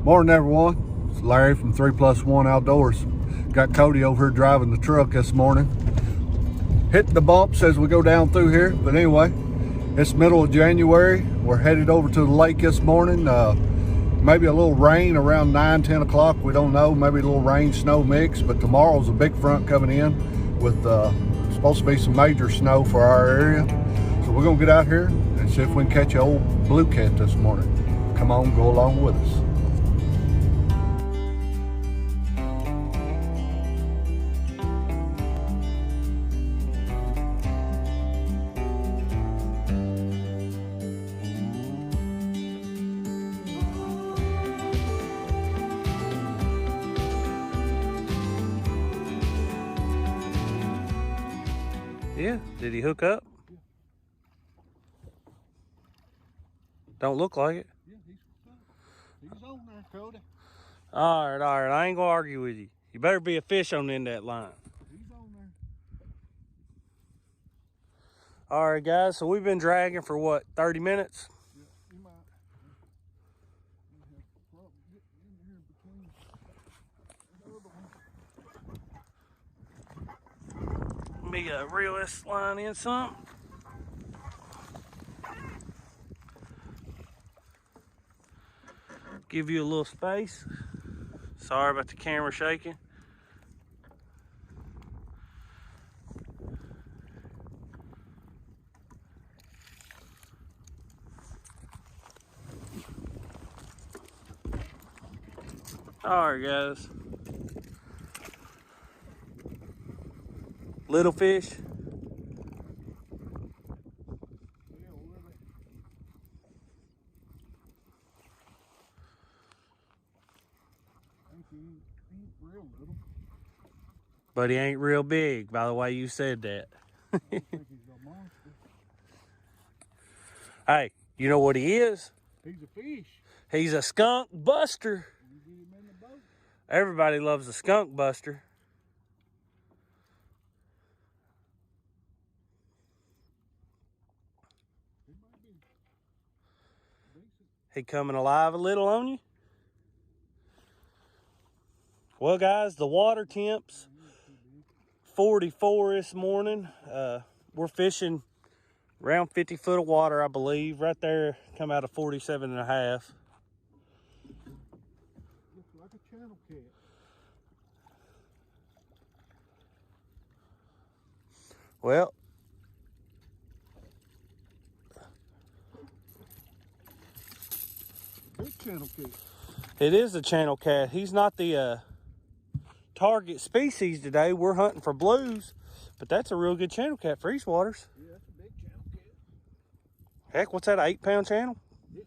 Morning, everyone. It's Larry from 3+1 Outdoors. Got Cody over here driving the truck this morning. Hitting the bumps as we go down through here. But anyway, it's middle of January. We're headed over to the lake this morning. Maybe a little rain around 9, 10 o'clock. We don't know. Maybe a little rain, snow mix. But tomorrow's a big front coming in with supposed to be some major snow for our area. So we're going to get out here and see if we can catch an old blue cat this morning. Come on, go along with us. Yeah, did he hook up? Yeah. Don't look like it. Yeah, he's on there, Cody. All right, I ain't gonna argue with you. You better be a fish on the end of that line. He's on there. All right, guys, so we've been dragging for what, 30 minutes? Yeah, he might. Get in here between the other one. Let me reel this line in some. Give you a little space. Sorry about the camera shaking. All right, guys. Little fish. But he ain't real big, by the way you said that. I think he's a monster. Hey, you know what he is? He's a fish. He's a skunk buster. You get him in the boat. Everybody loves a skunk buster. He might be decent. He coming alive a little on you? Well, guys, the water temps 44 this morning. We're fishing around 50 foot of water, I believe. Right there, come out of 47 and a half. Looks like a channel cat. Well, Big channel cat. it is a channel cat. He's not the target species today. We're hunting for blues, but that's a real good channel cat for East Waters. Yeah, that's a big channel cat. Heck, what's that, 8-pound channel? Yeah.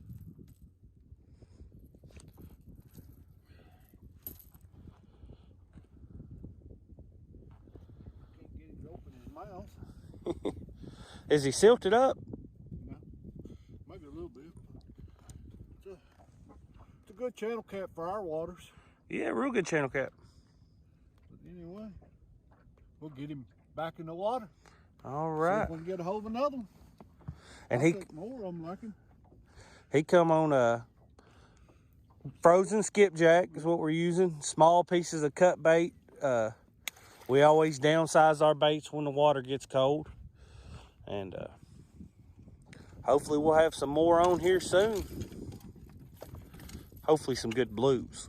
Can't get him to open his mouth. Is he silted up? No, maybe a little bit. It's a good channel cat for our waters. Yeah, real good channel cat. But anyway, we'll get him back in the water. All See right. if we can get a hold of another one. And I'll take more of them like him. he come on a frozen skipjack is what we're using. Small pieces of cut bait. We always downsize our baits when the water gets cold. And hopefully we'll have some more on here soon. Hopefully some good blues.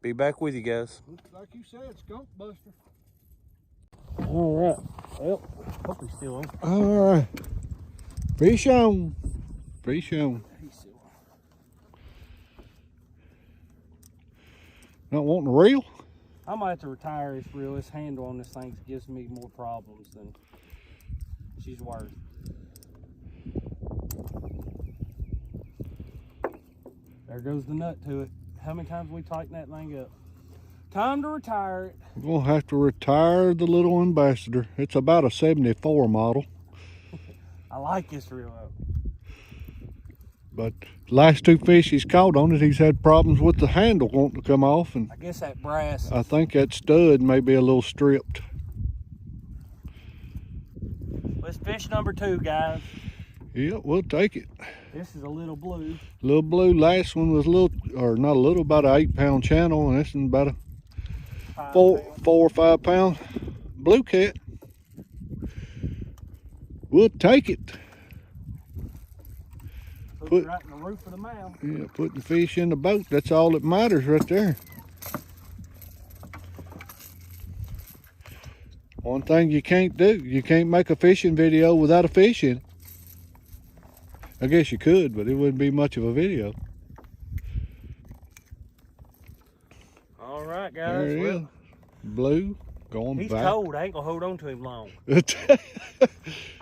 Be back with you guys. Looks like you said, skunk buster. All right. Well, hope he's still on. All right. Fish on. Fish on. He's still on. Not wanting to reel? I might have to retire this reel. This handle on this thing gives me more problems than she's worth. There goes the nut to it. How many times we tighten that thing up? Time to retire it. We'll have to retire the little ambassador. It's about a 74 model. I like this reel though. But last two fish he's caught on it, he's had problems with the handle wanting to come off, and I guess that brass. I think that stud may be a little stripped. Let's fish number 2, guys. Yeah, we'll take it. This is a little blue. Little blue. Last one was a little, or not a little, about an 8-pound channel, and this one's about a 4 or 5 pound blue cat. We'll take it. Put it right in the roof of the mouth. Yeah, putting fish in the boat, that's all that matters right there. One thing you can't do, you can't make a fishing video without a fish in it. I guess you could, but it wouldn't be much of a video. All right, guys. There he is. Blue, going he's back. cold. I ain't gonna hold on to him long.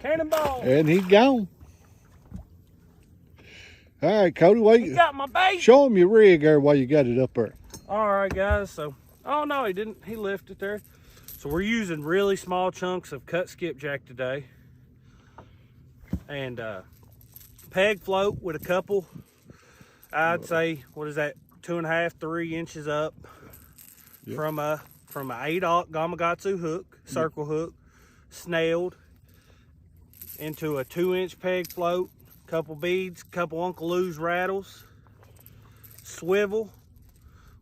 Cannonball. And he's gone. All right, Cody, wait. He got my bait. Show him your rig there while you got it up there. All right, guys. So, oh no, he didn't. He left it there. So we're using really small chunks of cut skipjack today, and peg float with a couple. I'd say, what is that? 2.5, 3 inches up. Yep. From a 8/0 Gamakatsu hook, circle hook, snailed into a 2-inch peg float. Couple beads, couple Uncle Lou's rattles, swivel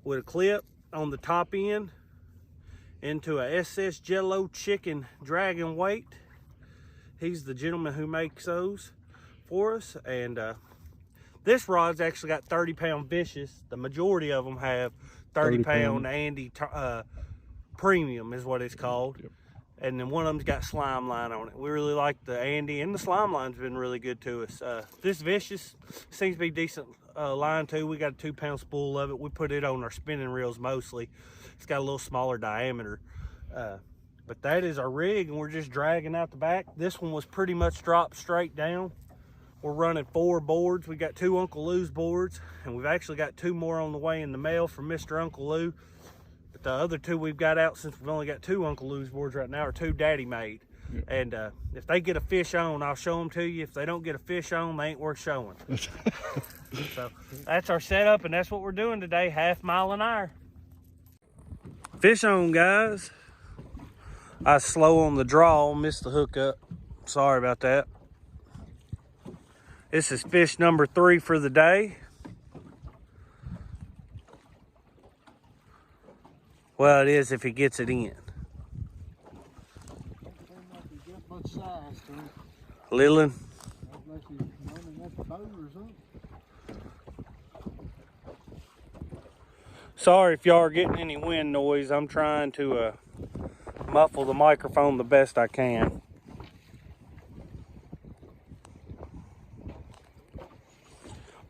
with a clip on the top end into a SS Jello Chicken Dragon weight. He's the gentleman who makes those for us, and this rod's actually got 30-pound fishes. The majority of them have 30-pound Andy Premium is what it's called. Yep. And then one of them's got slime line on it. We really like the Andy, and the slime line's been really good to us. This Vicious seems to be decent line too. We got a 2-pound spool of it. We put it on our spinning reels mostly. It's got a little smaller diameter. But that is our rig, and we're just dragging out the back. This one was pretty much dropped straight down. We're running 4 boards. We got 2 Uncle Lou's boards, and we've actually got 2 more on the way in the mail from Mr. Uncle Lou. The other 2 we've got out, since we've only got 2 Uncle Lou's boards right now, are 2 Daddy made. Yep. And if they get a fish on, I'll show them to you. If they don't get a fish on, they ain't worth showing. So that's our setup, and that's what we're doing today, 1/2 mile an hour. Fish on, guys. I was slow on the draw, missed the hookup. Sorry about that. This is fish number 3 for the day. Well, it is if he gets it in. Lilin. Sorry if y'all are getting any wind noise. I'm trying to muffle the microphone the best I can.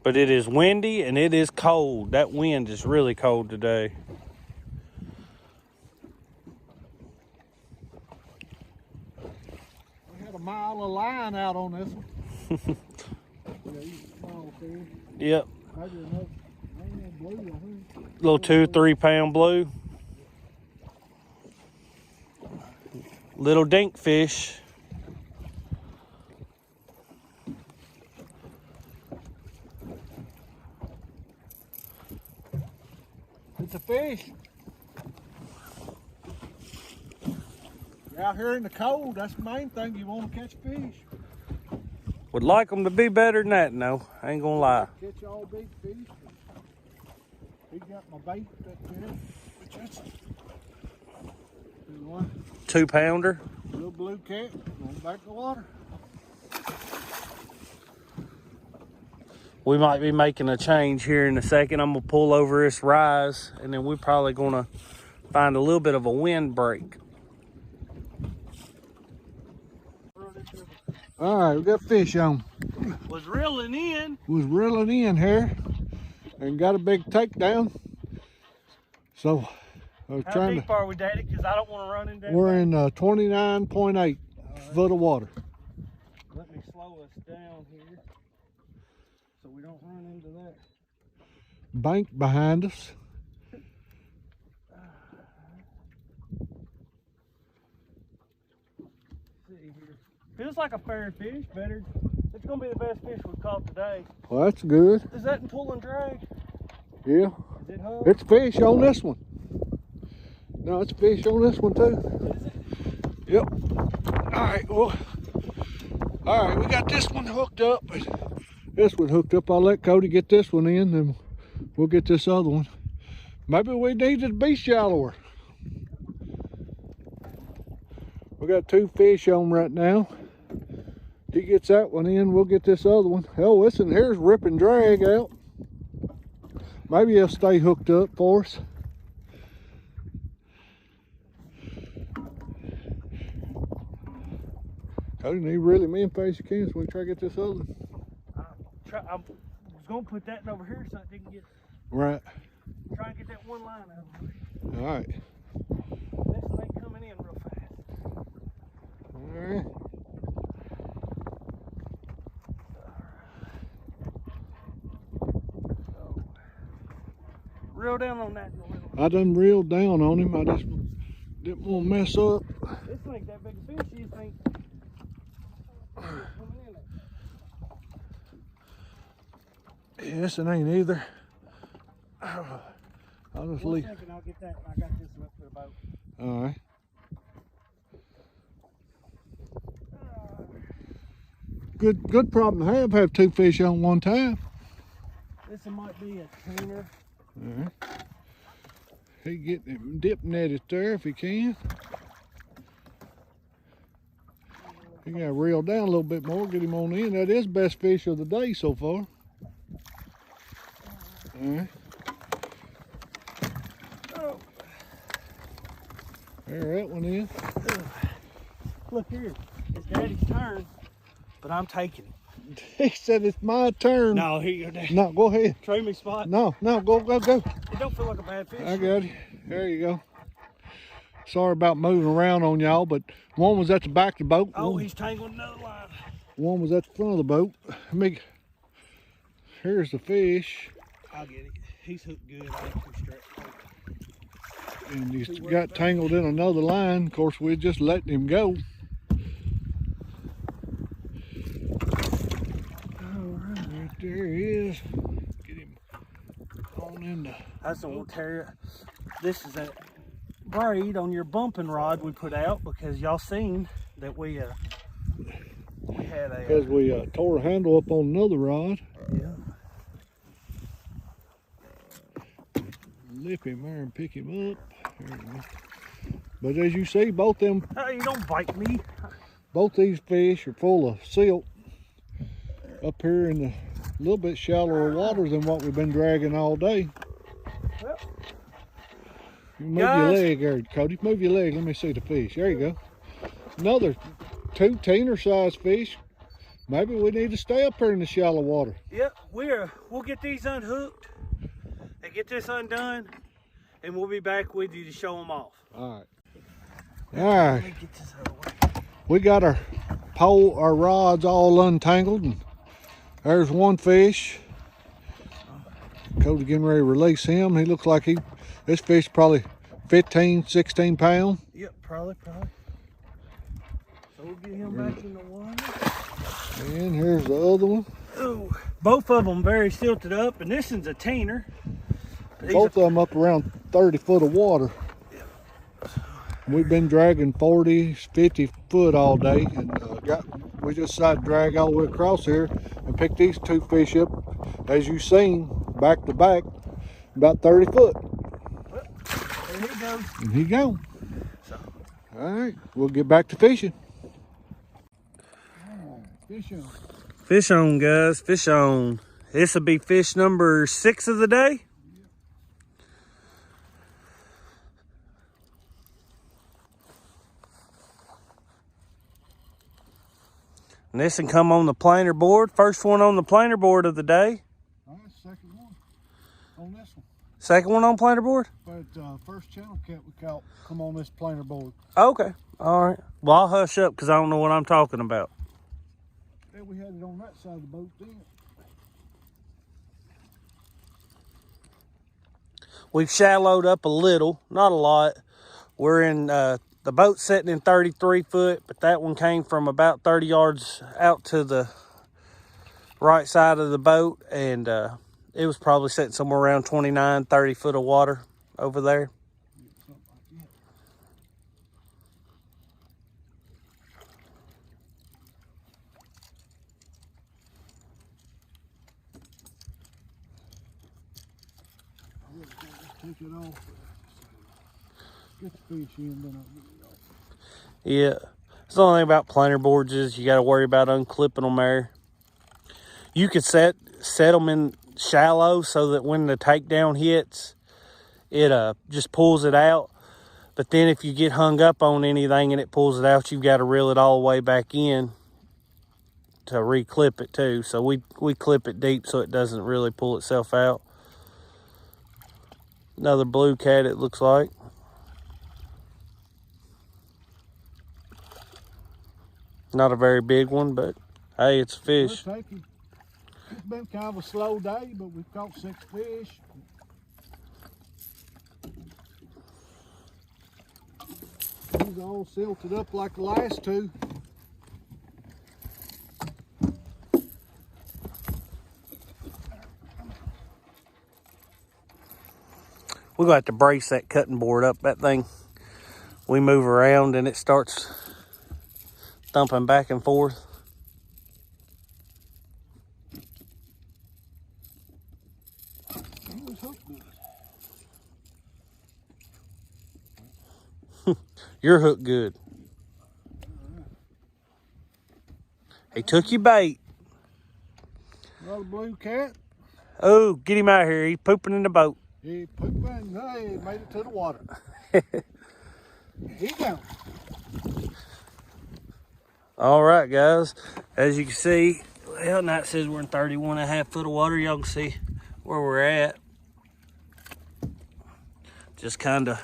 But it is windy and it is cold. That wind is really cold today. Mile of line out on this one. Yep. Little 2-3 pound blue. Little dink fish. It's a fish. Out here in the cold, that's the main thing. You want to catch fish. Would like them to be better than that, no. I ain't gonna lie. Catch all big fish. He got my bait back there. 2-pounder. Little blue cat going back to the water. We might be making a change here in a second. I'm gonna pull over this rise, and then we're probably gonna find a little bit of a wind break. All right, we got fish on. Was reeling in here and got a big takedown. So I was How deep are we, Daddy? Because I don't want to run into that. We're in 29.8 foot of water. Let me slow us down here so we don't run into that bank behind us. Feels like a fair fish, better. It's gonna be the best fish we've caught today. Well, that's good. Is that in pull and drag? Yeah. Is it hull? It's fish on this one. No, it's fish on this one too. Is it? Yep. All right, well, all right, we got this one hooked up, This one hooked up. I'll let Cody get this one in, and we'll get this other one. Maybe we need it to be shallower. We got 2 fish on right now. He gets that one in, we'll get this other one. Oh, listen, here's rip and drag out. Maybe he'll stay hooked up for us. Cody, need really me and face you can, so we try to get this other one. I was gonna put that over here so I didn't get. Right. Try and get that one line out. All right. This thing coming in real fast. All right. Reel down on that. I done reeled down on him. I just didn't want to mess up. This ain't that big a fish. You think? Yeah, this one ain't either. I'll just leave. I'll get that. I got this one up to the boat. All right. Good problem to have 2 fish on one time. This one might be a cleaner. All right. He get him dipping at it there if he can. He got to reel down a little bit more, get him on in. That is best fish of the day so far. All right. Oh. There, that one is. Look here, it's Daddy's turn, but I'm taking it. He said it's my turn. No, here you go, Daddy. No, go ahead. Trade me spot. No, go. It don't feel like a bad fish. I got it. There you go. Sorry about moving around on y'all, but one was at the back of the boat. Oh, he's tangled another line. One was at the front of the boat. Here's the fish. I'll get it. He's hooked good. I ain't too stressed. And he's got tangled in another line. Of course, we're just letting him go. Right there he is. Get him on in the... That's the old terrier. This is that braid on your bumping rod we put out because y'all seen that we had a... Because we tore a handle up on another rod. Yeah. Lip him there and pick him up. There we go. But as you see, both them... Hey, you don't bite me. Both these fish are full of silt up here in the little bit shallower water than what we've been dragging all day. Well, You move your leg there, Cody. Move your leg. Let me see the fish. There you go. Another 2 teener size fish. Maybe we need to stay up here in the shallow water. yep, we'll get these unhooked and get this undone, and we'll be back with you to show them off. All right. All right. Let me get this out of the way. We got our rods all untangled, and there's one fish. Cody getting ready to release him. He looks like this fish probably 15, 16 pounds. Yep, probably. So we'll get him back in the water. And here's the other one. Ooh, both of them very silted up, and this one's a teener. Both of them up around 30 foot of water. We've been dragging 40, 50 foot all day, and we just decided to drag all the way across here and pick these 2 fish up, as you've seen, back to back, about 30 foot. Well, there he goes. And he gone. All right, we'll get back to fishing. Fish on. Fish on, guys. Fish on. This will be fish number 6 of the day. And this can come on the planer board. First one on the planer board of the day. All right, second one on this one. Second one on planer board? But first channel cat we caught come on this planer board. Okay. All right. Well, I'll hush up because I don't know what I'm talking about. Yeah, we had it on that side of the boat then. We've shallowed up a little, not a lot. We're in the boat sitting in 33 foot, but that one came from about 30 yards out to the right side of the boat, and it was probably sitting somewhere around 29, 30 foot of water over there. Take it off. Get the fish in, then I'll get it off. Yeah. It's the only thing about planer boards is you got to worry about unclipping them there. You could set them in shallow so that when the takedown hits, it just pulls it out. But then if you get hung up on anything and it pulls it out, you've got to reel it all the way back in to re-clip it too. So we clip it deep so it doesn't really pull itself out. Another blue cat, it looks like. Not a very big one, but hey, it's a fish. We'll take him. It's been kind of a slow day, but we've caught 6 fish. He's all silted up like the last 2. We're going to have to brace that cutting board up. That thing, we move around and it starts thumping back and forth. You're hooked good. He took your bait. Another blue cat. Oh, get him out of here. He's pooping in the boat. He pooped and he made it to the water. He gone. All right, guys. As you can see, well, now it says we're in 31.5 foot of water. Y'all can see where we're at. Just kind of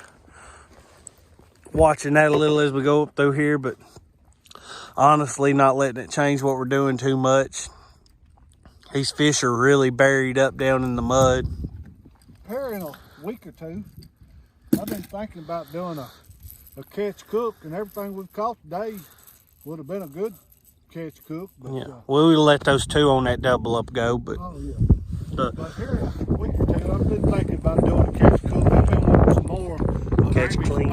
watching that a little as we go up through here, but honestly not letting it change what we're doing too much. These fish are really buried up down in the mud. Here in a week or 2, I've been thinking about doing a catch cook, and everything we've caught today would have been a good catch cook. But, yeah, we'll let those 2 on that double up go, but oh yeah. But here in a week or 2, I've been thinking about doing a catch cook. I've been wanting some more catch clean.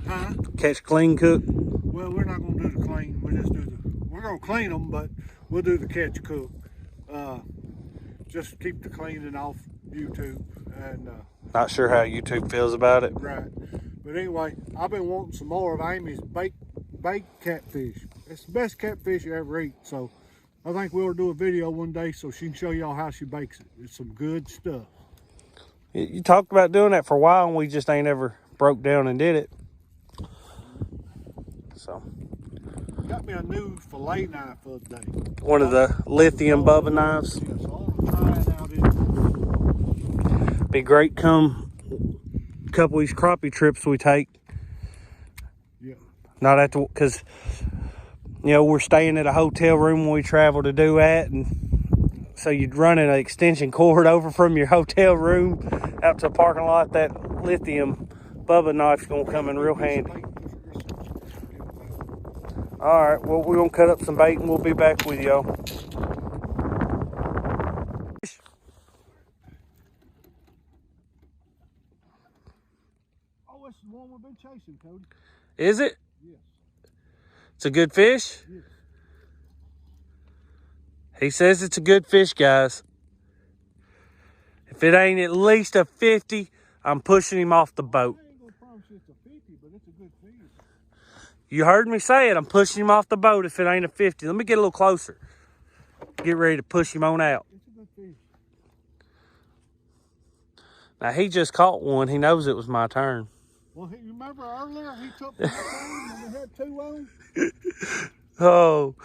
Huh? Catch clean cook. Well, we're not gonna do the clean. We're gonna clean them, but we'll do the catch cook. Just keep the cleaning off YouTube. And not sure how YouTube feels about it. Right. But anyway, I've been wanting some more of Amy's baked catfish. It's the best catfish you ever eat. So I think we'll do a video one day so she can show y'all how she bakes it. It's some good stuff. You talked about doing that for a while, and we just ain't ever broke down and did it. So Got me a new fillet knife for the day. One of the lithium Bubba knives. Yeah, so I'm gonna try it out. Be great come a couple of these crappie trips we take. Yeah. Not at the, because you know we're staying at a hotel room when we travel to do that, and so you'd run an extension cord over from your hotel room out to a parking lot. That lithium Bubba knife's gonna come in real handy. All right, well, we're gonna cut up some bait and we'll be back with y'all. Oh, it's the one we've been chasing, Cody. Is it? Yes. It's a good fish? Yes. He says it's a good fish, guys. If it ain't at least a 50, I'm pushing him off the boat. I ain't gonna promise it's a 50, but it's a good fish. You heard me say it. I'm pushing him off the boat if it ain't a 50. Let me get a little closer. Get ready to push him on out. It's a good fish. Now, he just caught one. He knows it was my turn. Well, you remember earlier he took my turn and we had 2 on? Oh.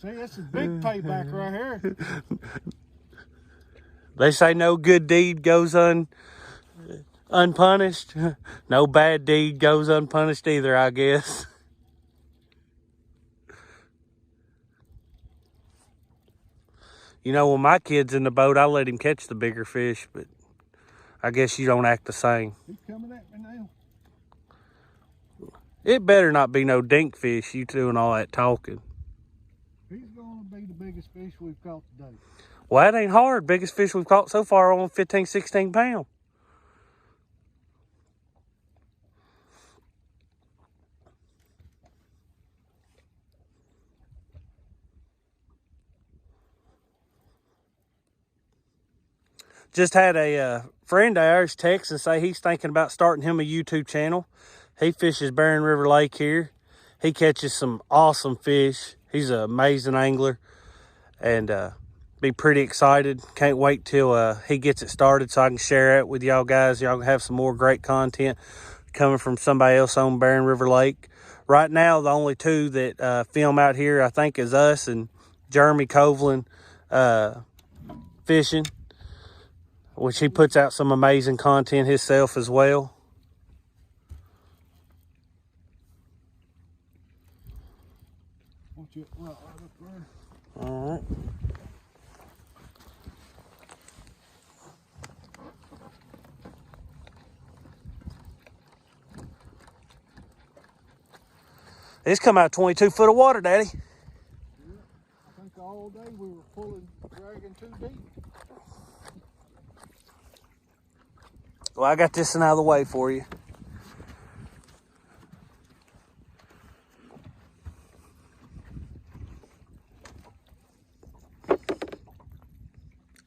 See, that's a big payback right here. They say no good deed goes unpunished. No bad deed goes unpunished either, I guess. You know, when my kid's in the boat, I let him catch the bigger fish, but I guess you don't act the same. He's coming at me now. It better not be no dink fish, you doing all that talking. He's going to be the biggest fish we've caught today. Well, that ain't hard. Biggest fish we've caught so far on 15, 16 pounds. Just had a friend of ours text and say he's thinking about starting him a YouTube channel. He fishes Barren River Lake here. He catches some awesome fish. He's an amazing angler, and be pretty excited. Can't wait till he gets it started so I can share it with y'all guys. Y'all can have some more great content coming from somebody else on Barren River Lake. Right now, the only two that film out here, I think, is us and Jeremy Coveland fishing, which he puts out some amazing content himself as well. All right. It's come out 22 foot of water, Daddy. Yeah, I think all day we were pulling, dragging too deep. Well, I got this one out of the way for you.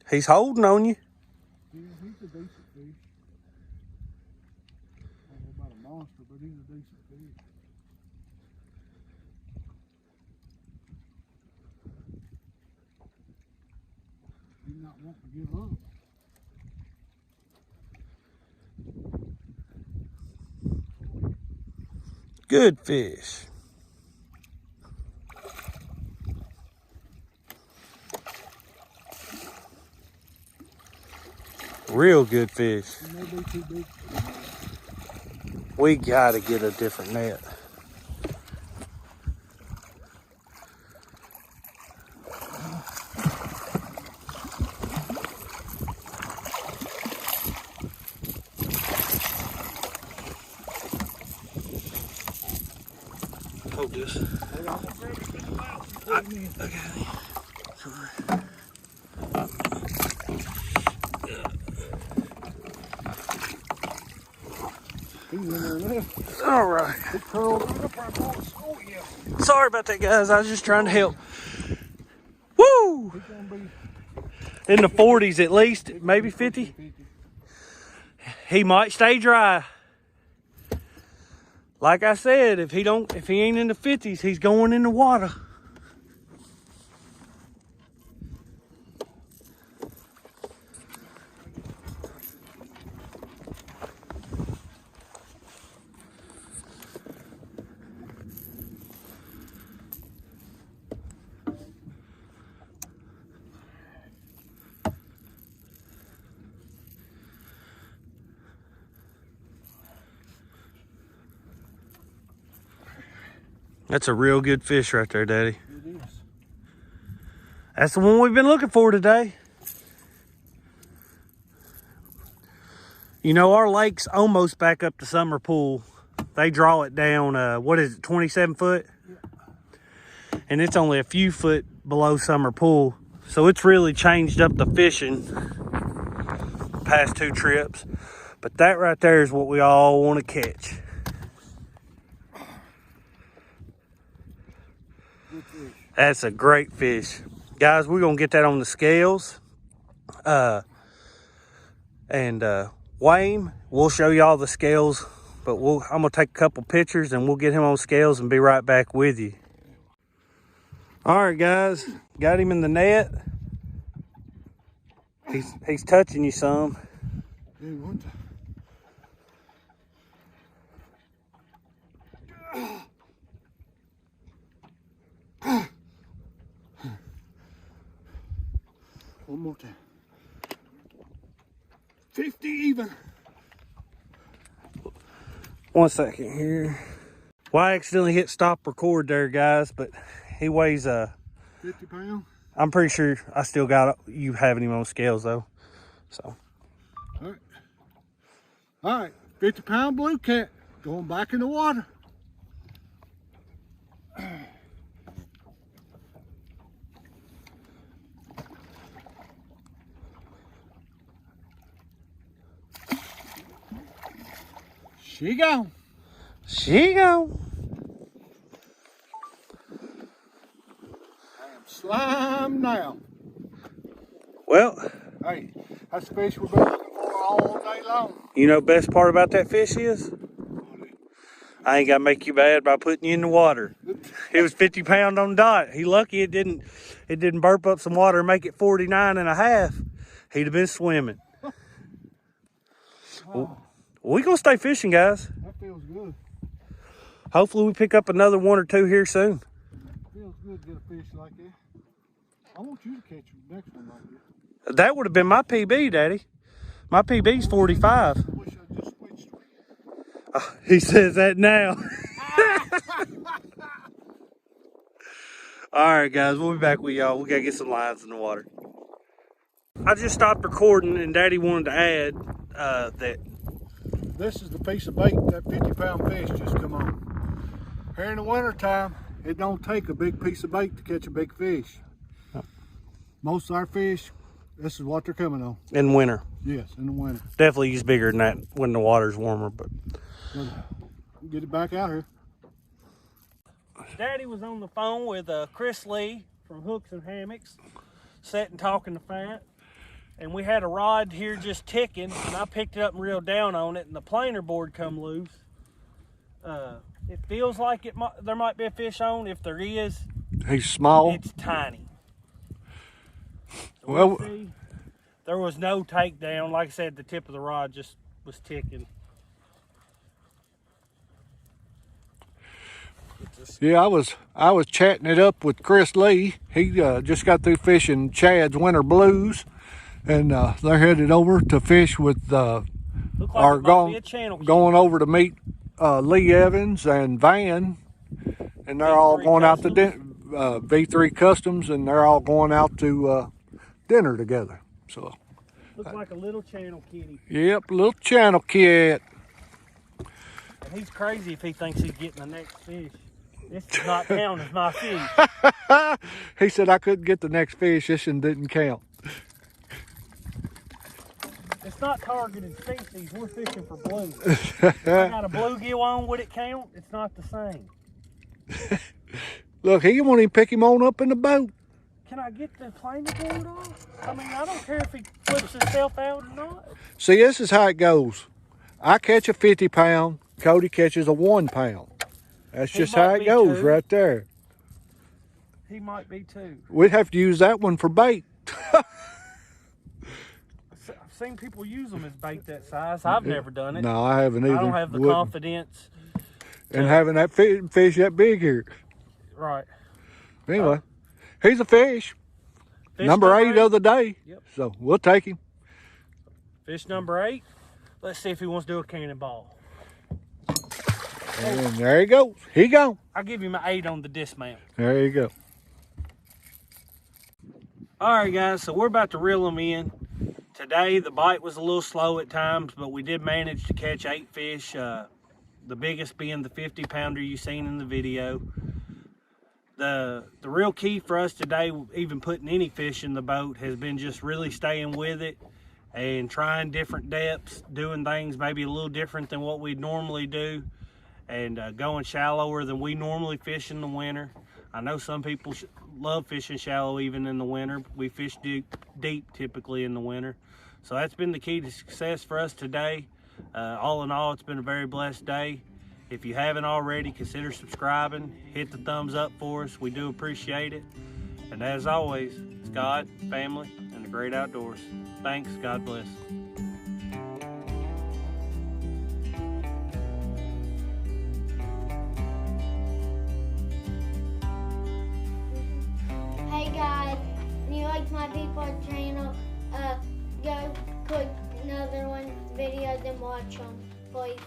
He's holding on you. Yeah, he's a decent fish. I don't know about a monster, but he's a decent fish. He's not wanting to give up. Good fish. Real good fish. It may be too big. We gotta get a different net. Hold this. I got it. Sorry. He's in there now. All right. He curled up right on. Oh, yeah. Sorry about that, guys. I was just trying to help. Woo! He's going to be In the 40s at least, maybe 50. 50. He might stay dry. Like I said, if he ain't in the 50s, he's going in the water. That's a real good fish right there, Daddy. It is. That's the one we've been looking for today. You know, our lake's almost back up to summer pool. They draw it down, what is it, 27 foot? Yeah. And it's only a few foot below summer pool. So it's really changed up the fishing past 2 trips. But that right there is what we all want to catch. That's a great fish. Guys, we're going to get that on the scales. Wayne, we'll show y'all the scales, but I'm going to take a couple pictures and we'll get him on scales and be right back with you. All right, guys, got him in the net. He's touching you some. Dude, what the? One more time. 50 even. 1 second here. Well, I accidentally hit stop record there, guys, but he weighs 50 pounds. I'm pretty sure I still got you having him on scales though. So. All right. All right. 50-pound blue cat going back in the water. She gone. She gone. I am slime now. Well, Hey, That's the fish we've been looking for all day long. You know, best part about that fish is I ain't got to make you bad by putting you in the water. It was 50 pound on dot. He lucky it didn't burp up some water and make it 49 and a half. He'd have been swimming. Well, we gonna stay fishing, guys. That feels good. Hopefully we pick up another one or two here soon. Feels good to get a fish like that. I want you to catch the next one like this. That would have been my PB, Daddy. My PB's 45. I wish I just switched. He says that now. All right, guys, we'll be back with y'all. We gotta get some lines in the water. I just stopped recording, and Daddy wanted to add that this is the piece of bait that 50-pound fish just come on. Here in the winter time, it don't take a big piece of bait to catch a big fish. Most of our fish, this is what they're coming on. in winter. Yes, in the winter. Definitely use bigger than that when the water's warmer, but Get it back out here. Daddy was on the phone with Chris Lee from Hooks and Hammocks, sitting talking to Fat, and we had a rod here just ticking, and I picked it up and reeled down on it, and the planer board come loose. It feels like there might be a fish on. If there is, He's small. it's tiny. So Well, see, there was no takedown. Like I said, the tip of the rod just was ticking. yeah, I was chatting it up with Chris Lee. He just got through fishing Chad's Winter Blues, and they're headed over to fish with Looked like our it might be a channel key. going over to meet Lee Evans and Van, and they're all going out to V3 Customs, and they're all going out to dinner together. So Looks like a little channel kitty. yep, little channel kid. And he's crazy if he thinks he's getting the next fish. This does not count as my fish. He said I couldn't get the next fish. This one didn't count. It's not targeted species. We're fishing for blue. If I got a bluegill on, would it count? It's not the same. Look, he won't even pick him on up in the boat. Can I get the planer board off? I mean, I don't care if he flips himself out or not. See, this is how it goes. I catch a 50-pound. Cody catches a 1 pound. That's He just how might it be goes too. right there. He might be too. We'd have to use that one for bait. I've seen people use them as bait that size. I've never done it. No, I haven't either. I don't have the Wouldn't. confidence. And having that fish that big here. Right. Anyway, he's a fish. Fish Number 8 of the day. Yep. So we'll take him. Fish number 8. Let's see if he wants to do a cannonball. And there he goes. He gone. I'll give him an 8 on the dismount. There you go. All right, guys, so we're about to reel them in. Today, the bite was a little slow at times, but we did manage to catch 8 fish, the biggest being the 50-pounder you seen in the video. The real key for us today, even putting any fish in the boat, has been just really staying with it and trying different depths, doing things maybe a little different than what we'd normally do, and going shallower than we normally fish in the winter. I know some people love fishing shallow even in the winter. We fish deep typically in the winter. So that's been the key to success for us today. All in all, it's been a very blessed day. If you haven't already, consider subscribing. Hit the thumbs up for us. We do appreciate it. And as always, it's God, family, and the great outdoors. Thanks. God bless. Hey guys, if you like my people channel, go click another one videos and watch them, please.